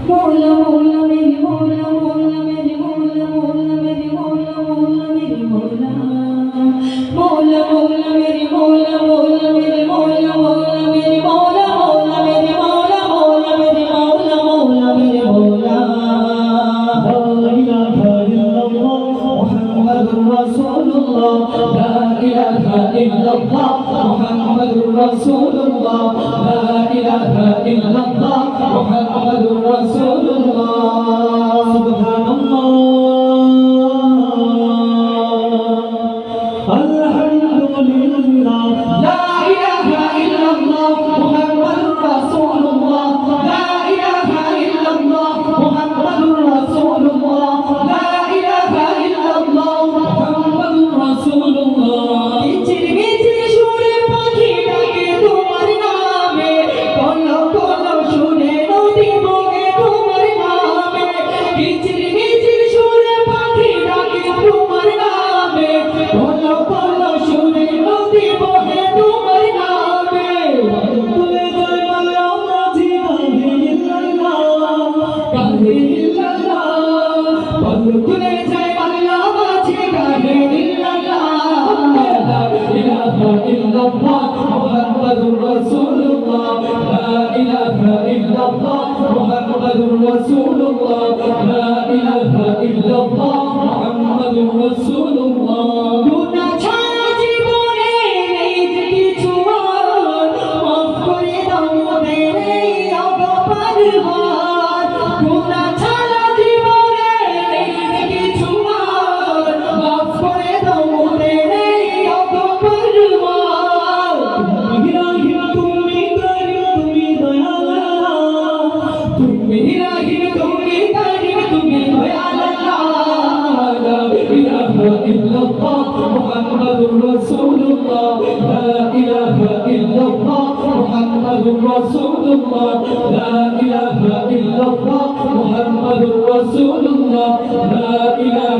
मौला मौला मेरे मौला मौला मेरे मौला मौला मेरे मौला मौला मेरे मौला मौला मौला मेरे मौला मौला मेरे मौला मौला मेरे मौला मौला मेरे मौला मौला मेरे मौला मौला मेरे मौला لا إله إلا الله محمد رسول الله لا إله إلا الله محمد رسول الله سبحان الله الحمد لله لا إله إلا الله محمد رسول الله لا إله إلا الله محمد رسول الله لا إله إلا الله محمد رسول الله বিচির বিচির সুরে পাখি ডাকে তোমার নামে কলো কলো সুরে নদী বগে তোমার নামে বিচির বিচির সুরে পাখি ডাকে তোমার নামে কলো কলো সুরে নদী বগে তোমার নামে তুলে যায় মালা মাঝি কাহে ইল্লাল্লাহ তুলে যায় মালা মাঝি কাহে ইল্লাল্লাহ إلا الله محمد رسول الله لا إله إلا الله محمد رسول الله لا إله إلا الله محمد رسول الله গুনাহ ছাড়া জীবনে নেই যে কিছু আর মাফ করে দাও মোদের এই অগপার হাত গুনাহ ছাড়া জীবনে নেই যে কিছু আর মাফ করে দাও মোদের এই অগপার إلا الله محمد رسول الله لا إله إلا الله محمد رسول الله لا إله إلا الله محمد رسول الله لا إله